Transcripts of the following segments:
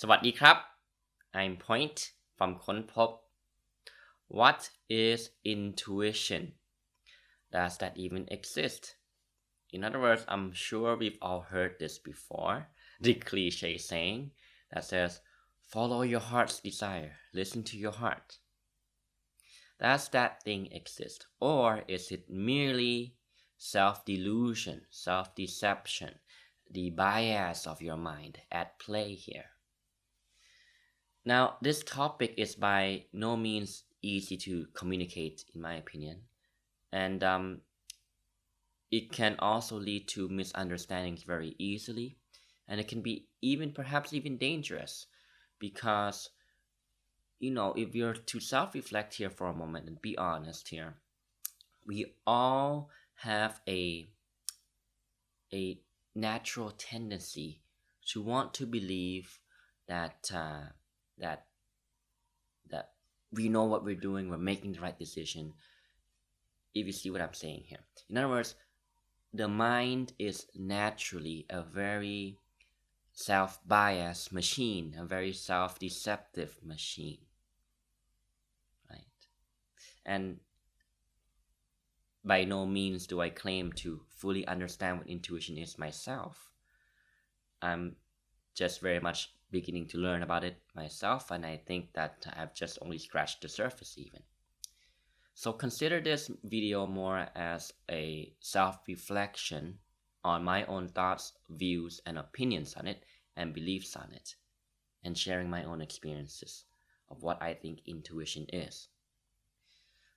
สวัสดีครับ I'm Point from ค้นพบ What is intuition? Does that even exist? In other words, I'm sure we've all heard this before. The cliche saying that says, follow your heart's desire, listen to your heart. Does that thing exist? Or is it merely self-delusion, self-deception, the bias of your mind at play here? Now, this topic is by no means easy to communicate, in my opinion, and it can also lead to misunderstandings very easily, and it can be perhaps even dangerous because, if you're to self-reflect here for a moment and be honest here, we all have a natural tendency to want to believe that that we know what we're doing, we're making the right decision, if you see what I'm saying here. In other words, the mind is naturally a very self-biased machine, a very self-deceptive machine, right? And by no means do I claim to fully understand what intuition is myself. I'm just very much beginning to learn about it myself, and I think that I've just only scratched the surface even. So consider this video more as a self-reflection on my own thoughts, views, and opinions on it, and beliefs on it, and sharing my own experiences of what I think intuition is.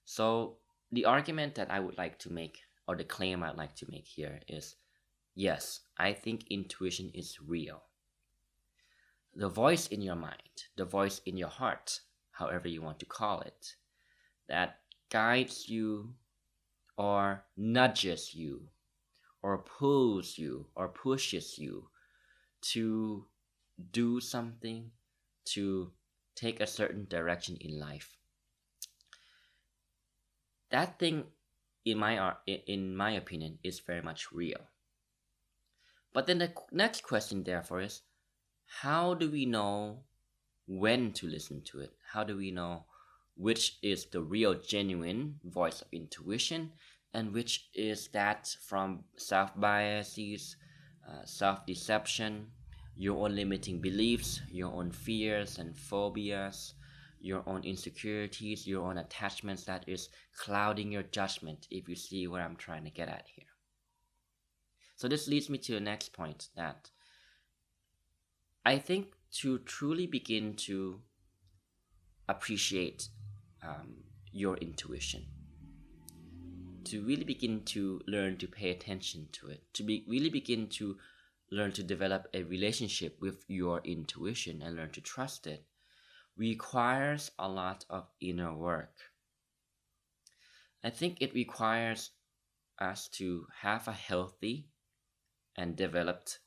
So the argument that I would like to make, or the claim I'd like to make here is, yes, I think intuition is real. The voice in your mind, the voice in your heart, however you want to call it, that guides you or nudges you or pulls you or pushes you to do something, to take a certain direction in life. That thing, in my opinion, is very much real. But then the next question therefore is, how do we know when to listen to it? How do we know which is the real, genuine voice of intuition and which is that from self-biases, self-deception, your own limiting beliefs, your own fears and phobias, your own insecurities, your own attachments that is clouding your judgment, if you see what I'm trying to get at here. So this leads me to the next point, that I think to truly begin to appreciate your intuition, to really begin to learn to pay attention to it, to really begin to learn to develop a relationship with your intuition and learn to trust it, requires a lot of inner work. I think it requires us to have a healthy and developed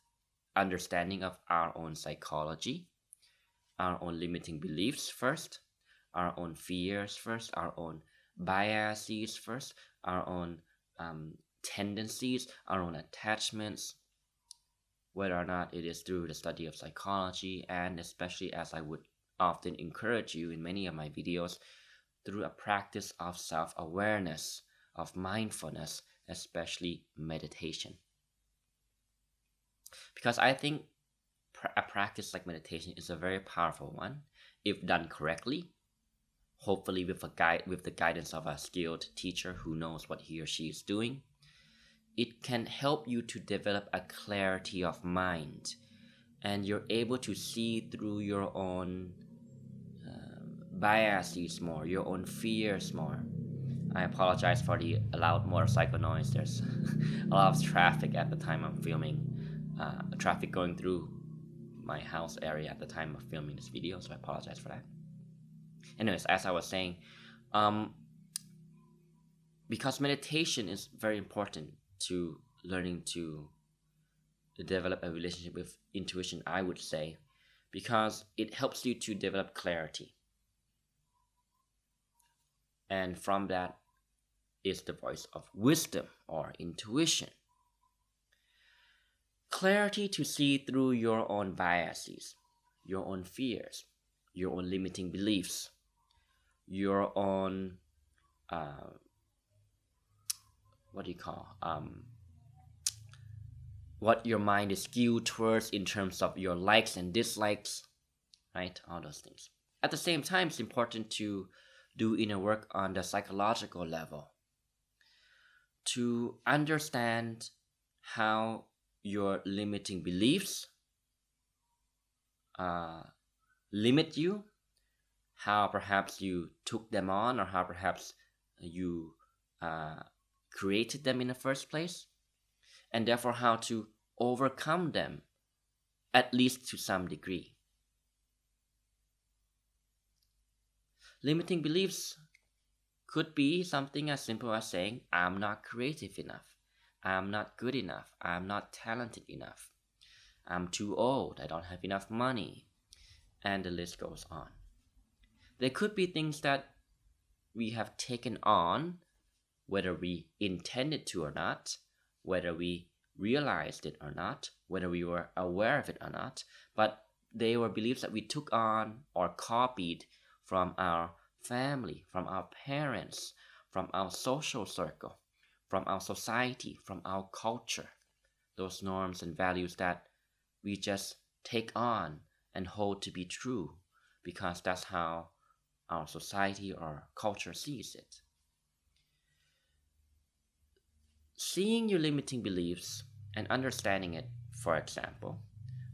understanding of our own psychology, our own limiting beliefs first, our own fears first, our own biases first, our own tendencies, our own attachments, whether or not it is through the study of psychology, and especially, as I would often encourage you in many of my videos, through a practice of self-awareness, of mindfulness, especially meditation. Because I think a practice like meditation is a very powerful one if done correctly, hopefully with the guidance of a skilled teacher who knows what he or she is doing. It can help you to develop a clarity of mind, and you're able to see through your own biases more, your own fears more. I apologize for the loud motorcycle noise. There's a lot of traffic at the time I'm filming, traffic going through my house area at the time of filming this video, so I apologize for that. Anyways, as I was saying, because meditation is very important to learning to develop a relationship with intuition, I would say, because it helps you to develop clarity. And from that is the voice of wisdom or intuition. Clarity to see through your own biases. your own fears, your own limiting beliefs, your own what do you call what your mind is skewed towards in terms of your likes and dislikes, right? All those things. At the same time, it's important to do inner work on the psychological level to understand how your limiting beliefs limit you, how perhaps you took them on, or how perhaps you created them in the first place, and therefore how to overcome them, at least to some degree. Limiting beliefs could be something as simple as saying, I'm not creative enough, I'm not good enough, I'm not talented enough, I'm too old, I don't have enough money, and the list goes on. There could be things that we have taken on, whether we intended to or not, whether we realized it or not, whether we were aware of it or not, but they were beliefs that we took on or copied from our family, from our parents, from our social circle, from our society, from our culture. Those norms and values that we just take on and hold to be true because that's how our society or culture sees it. Seeing your limiting beliefs and understanding it, for example,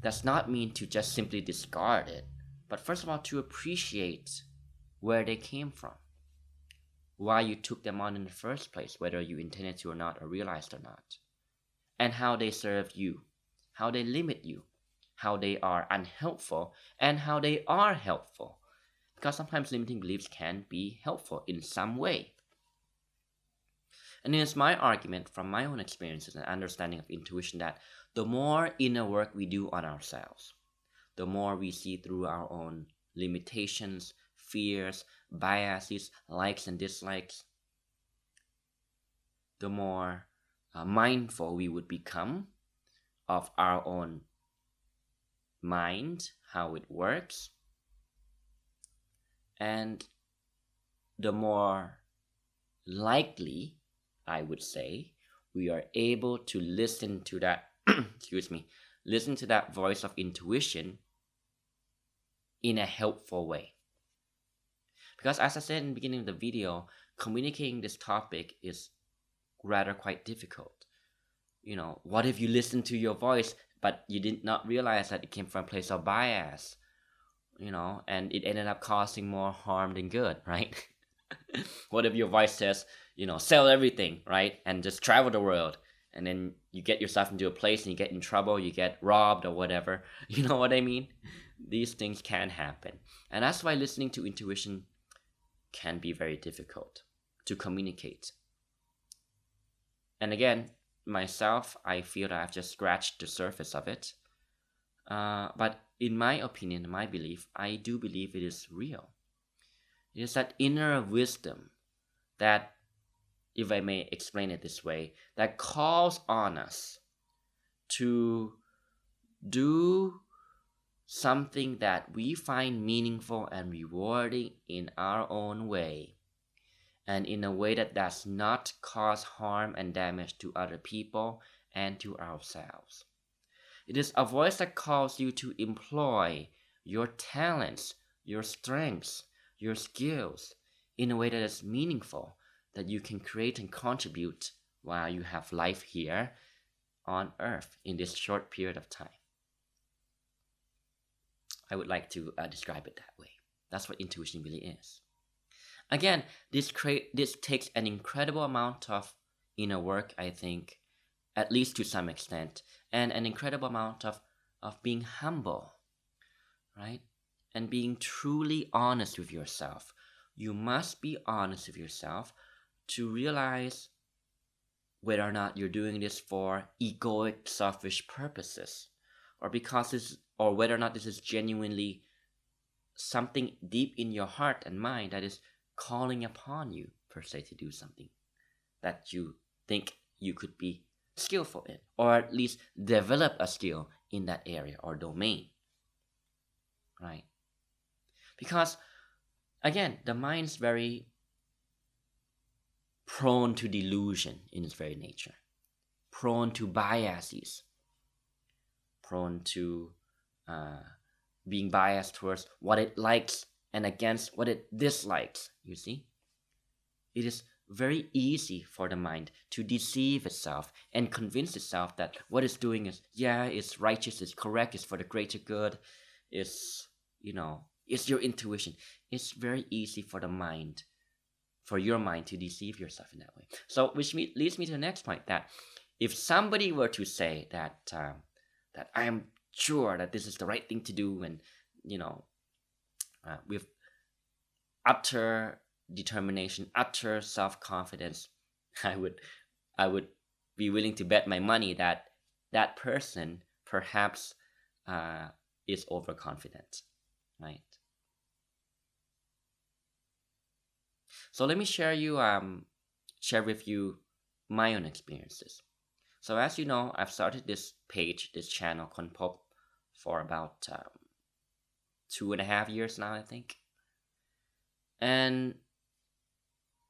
does not mean to just simply discard it, but first of all to appreciate where they came from, why you took them on in the first place, whether you intended to or not, or realized or not, and how they served you, how they limit you, how they are unhelpful, and how they are helpful. Because sometimes limiting beliefs can be helpful in some way. And it is my argument from my own experiences and understanding of intuition that the more inner work we do on ourselves, the more we see through our own limitations, fears, biases, likes and dislikes, the more mindful we would become of our own mind, how it works, and the more likely, I would say, we are able to listen to that listen to that voice of intuition in a helpful way. Because as I said in the beginning of the video, communicating this topic is rather quite difficult. What if you listen to your voice but you did not realize that it came from a place of bias, and it ended up causing more harm than good, right? What if your voice says, sell everything, right? And just travel the world. And then you get yourself into a place and you get in trouble, you get robbed or whatever. You know what I mean? These things can happen. And that's why listening to intuition can be very difficult to communicate. And again, myself, I feel that I've just scratched the surface of it. But in my opinion, my belief, I do believe it is real. It is that inner wisdom that, if I may explain it this way, that calls on us to do something that we find meaningful and rewarding in our own way, and in a way that does not cause harm and damage to other people and to ourselves. It is a voice that calls you to employ your talents, your strengths, your skills in a way that is meaningful, that you can create and contribute while you have life here on earth in this short period of time. I would like to describe it that way. That's what intuition really is. Again, this takes an incredible amount of inner work, I think, at least to some extent, and an incredible amount of being humble, right? And being truly honest with yourself. You must be honest with yourself to realize whether or not you're doing this for egoic, selfish purposes, or whether or not this is genuinely something deep in your heart and mind that is calling upon you, per se, to do something that you think you could be skillful in, or at least develop a skill in that area or domain. right? Because again, the mind's very prone to delusion in its very nature, prone to biases, prone to uh, being biased towards what it likes and against what it dislikes. You see, it is very easy for the mind to deceive itself and convince itself that what it's doing is, yeah, it's righteous, it's correct, it's for the greater good, it's, it's your intuition. It's very easy for the mind, for your mind to deceive yourself in that way. So, which leads me to the next point, that if somebody were to say that I am sure that this is the right thing to do, and with utter determination, utter self-confidence, I would be willing to bet my money that that person perhaps is overconfident, right? So let me share with you my own experiences. So as you know, I've started this page, this channel, Konpop, for about 2.5 years now, I think. And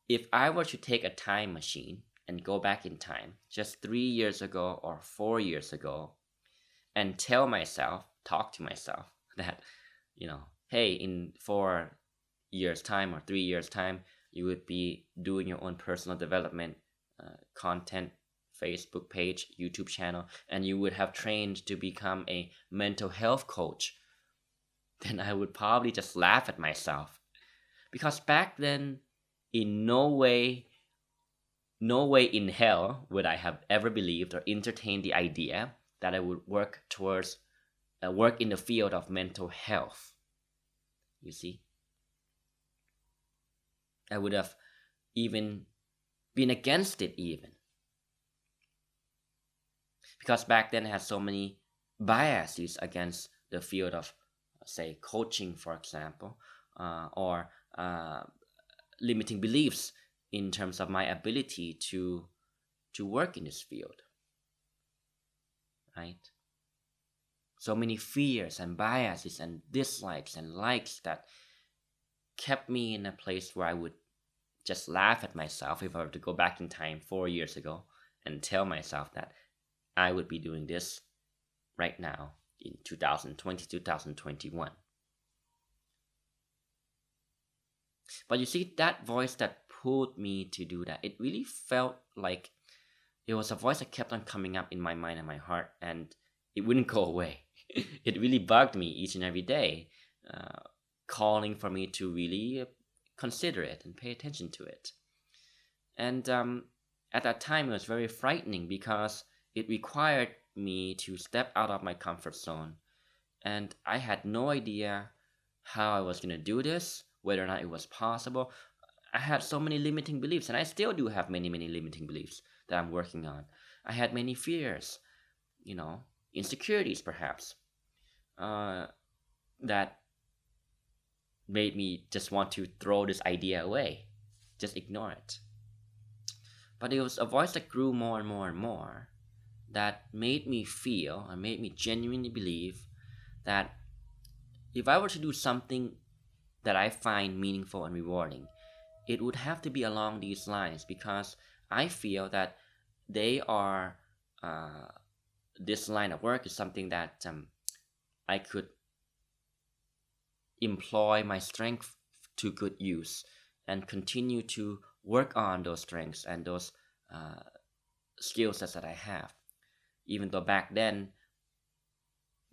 if I were to take a time machine and go back in time, just 3 years ago or 4 years ago, and talk to myself that, hey, in 4 years' time or 3 years' time, you would be doing your own personal development content, Facebook page, YouTube channel, and you would have trained to become a mental health coach, then I would probably just laugh at myself. Because back then, in no way in hell would I have ever believed or entertained the idea that I would work in the field of mental health. You see? I would have even been against it even. Because back then I had so many biases against the field of, say, coaching, for example, or limiting beliefs in terms of my ability to work in this field, right? So many fears and biases and dislikes and likes that kept me in a place where I would just laugh at myself if I were to go back in time 4 years ago and tell myself that I would be doing this right now in 2020, 2021. But you see, that voice that pulled me to do that, it really felt like it was a voice that kept on coming up in my mind and my heart, and it wouldn't go away. It really bugged me each and every day, calling for me to really consider it and pay attention to it. And at that time, it was very frightening because it required me to step out of my comfort zone. And I had no idea how I was going to do this, whether or not it was possible. I had so many limiting beliefs, and I still do have many, many limiting beliefs that I'm working on. I had many fears, insecurities perhaps, that made me just want to throw this idea away, just ignore it. But it was a voice that grew more and more and more that made me feel and made me genuinely believe that if I were to do something that I find meaningful and rewarding, it would have to be along these lines, because I feel that they are this line of work is something that I could employ my strength to good use and continue to work on those strengths and those skill sets that I have, even though back then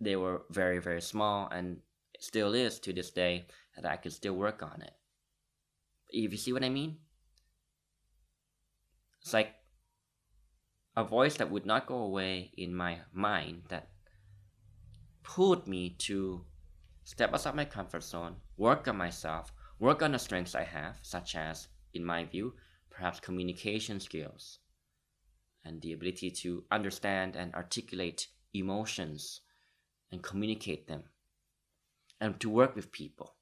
they were very, very small, and it still is to this day that I can still work on it. If you see what I mean? It's like a voice that would not go away in my mind that pulled me to step outside my comfort zone, work on myself, work on the strengths I have, such as, in my view, perhaps communication skills and the ability to understand and articulate emotions and communicate them, and to work with people,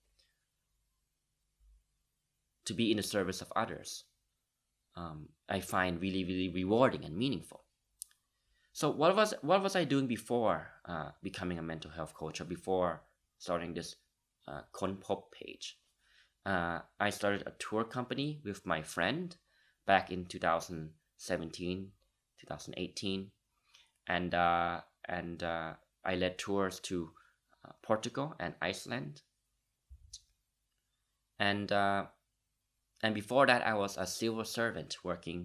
to be in the service of others. I find really, really rewarding and meaningful. So what was I doing before becoming a mental health coach, or before starting this ค้นพบpage. I started a tour company with my friend back in 2017, 2018, and I led tours to Portugal and Iceland, and before that I was a civil servant working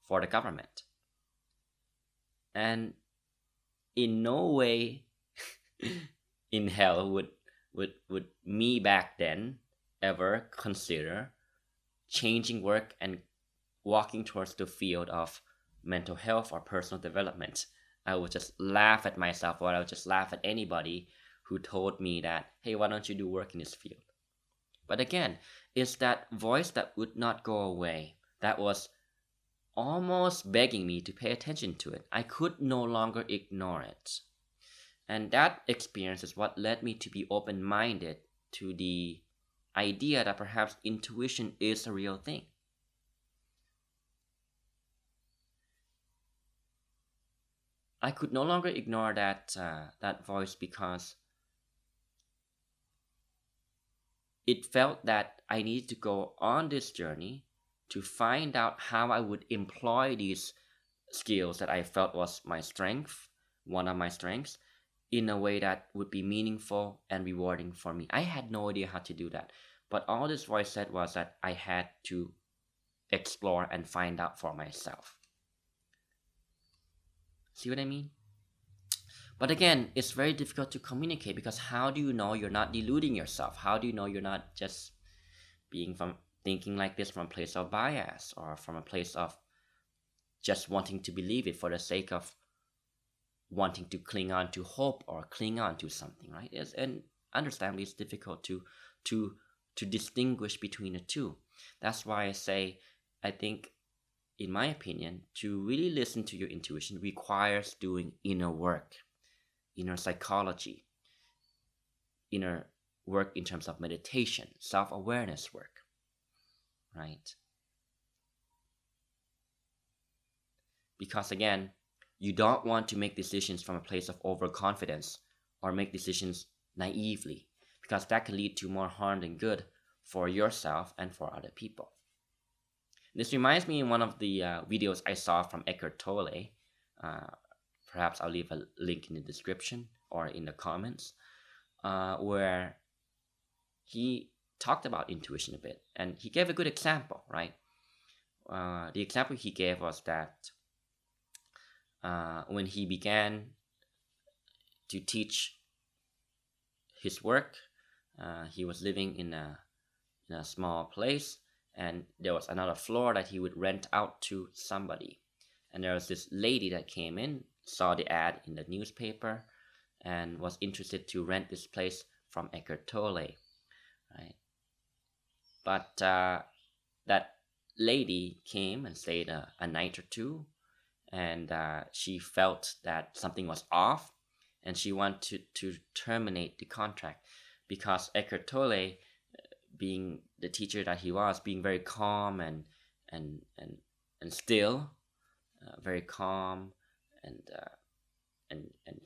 for the government, and in no way in hell would me back then ever consider changing work and walking towards the field of mental health or personal development. I would just laugh at myself, or I would just laugh at anybody who told me that, hey, why don't you do work in this field? But again, it's that voice that would not go away, that was almost begging me to pay attention to it. I could no longer ignore it. And that experience is what led me to be open-minded to the idea that perhaps intuition is a real thing. I could no longer ignore that voice, because it felt that I needed to go on this journey to find out how I would employ these skills that I felt was my strength, one of my strengths, in a way that would be meaningful and rewarding for me. I had no idea how to do that, but all this voice said was that I had to explore and find out for myself. See what I mean? But again, it's very difficult to communicate, because how do you know you're not deluding yourself? How do you know you're not just thinking like this from a place of bias, or from a place of just wanting to believe it for the sake of wanting to cling on to hope or cling on to something, right? And understandably, it's difficult to distinguish between the two. That's why I say, I think, in my opinion, to really listen to your intuition requires doing inner work, inner psychology, inner work in terms of meditation, self-awareness work, right? Because again, you don't want to make decisions from a place of overconfidence, or make decisions naively, because that can lead to more harm than good for yourself and for other people. This reminds me of one of the videos I saw from Eckhart Tolle. Perhaps I'll leave a link in the description or in the comments, where he talked about intuition a bit, and he gave a good example, right? The example he gave was that when he began to teach his work, he was living in a small place, and there was another floor that he would rent out to somebody. And there was this lady that came in, saw the ad in the newspaper, and was interested to rent this place from Eckhart Tolle, right? But that lady came and stayed a night or two, and she felt that something was off, and she wanted to terminate the contract, because Eckhart Tolle, being the teacher that he was, being very calm and still, very calm and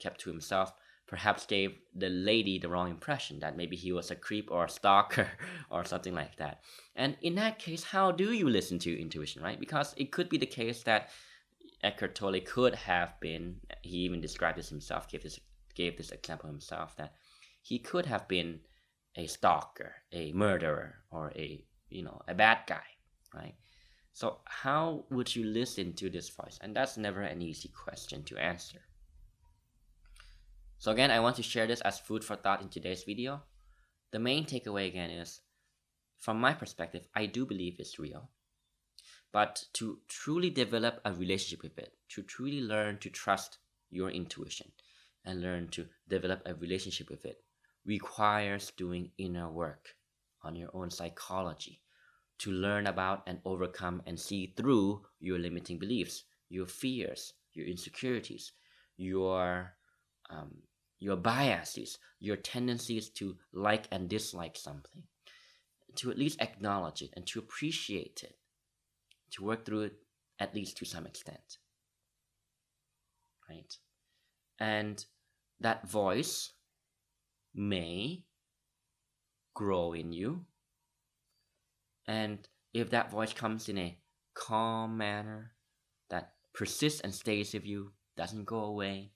kept to himself, perhaps gave the lady the wrong impression, that maybe he was a creep or a stalker or something like that. And in that case, how do you listen to intuition, right? Because it could be the case that Eckhart Tolle could have been, he even described this himself, gave this example himself, that he could have been a stalker, a murderer, or a bad guy, right? So how would you listen to this voice? And that's never an easy question to answer. So again, I want to share this as food for thought in today's video. The main takeaway again is, from my perspective, I do believe it's real. But to truly develop a relationship with it, to truly learn to trust your intuition and learn to develop a relationship with it, requires doing inner work on your own psychology, to learn about and overcome and see through your limiting beliefs, your fears, your insecurities, your biases, your tendencies to like and dislike something, to at least acknowledge it and to appreciate it, to work through it at least to some extent, right? And that voice may grow in you. And if that voice comes in a calm manner that persists and stays with you, doesn't go away,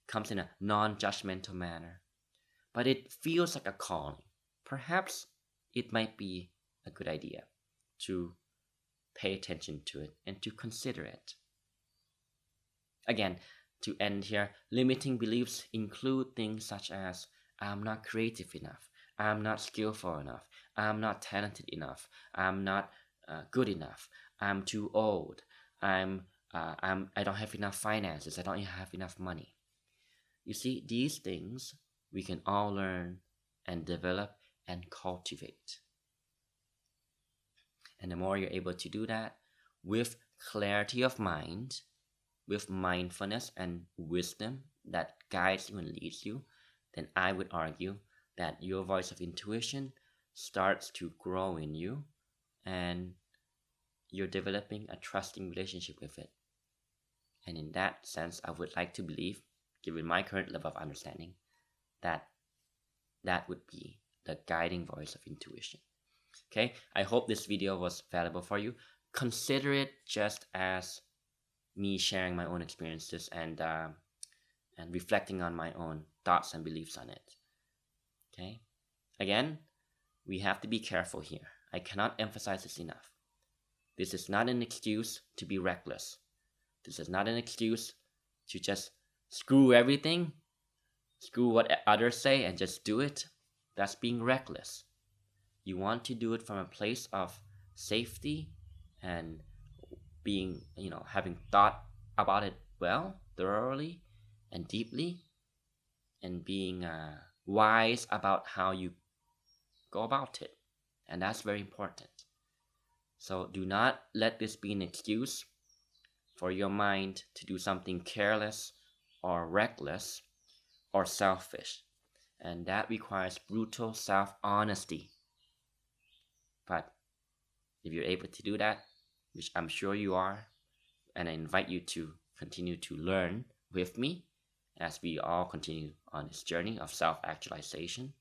comes in a non-judgmental manner, but it feels like a calling, perhaps it might be a good idea to pay attention to it and to consider it. Again, to end here, limiting beliefs include things such as I'm not creative enough, I'm not skillful enough, I'm not talented enough, I'm not good enough, I'm too old, I don't have enough finances, I don't have enough money. You see, these things we can all learn and develop and cultivate. And the more you're able to do that with clarity of mind, with mindfulness and wisdom that guides you and leads you, then I would argue that your voice of intuition starts to grow in you and you're developing a trusting relationship with it. And in that sense, I would like to believe, given my current level of understanding, that that would be the guiding voice of intuition. Okay, I hope this video was valuable for you. Consider it just as me sharing my own experiences and reflecting on my own thoughts and beliefs on it. Okay, again, we have to be careful here. I cannot emphasize this enough. This is not an excuse to be reckless. This is not an excuse to just screw everything, screw what others say and just do it. That's being reckless. You want to do it from a place of safety and being, having thought about it well, thoroughly, and deeply, and being wise about how you go about it. And that's very important. So do not let this be an excuse for your mind to do something careless or reckless or selfish. And that requires brutal self-honesty. But if you're able to do that, which I'm sure you are, and I invite you to continue to learn with me as we all continue on this journey of self-actualization,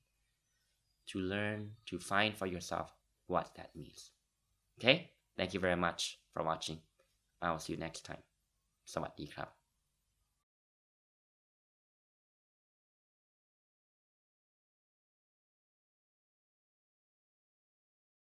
to learn to find for yourself what that means. Okay? Thank you very much for watching. I will see you next time. สวัสดีครับ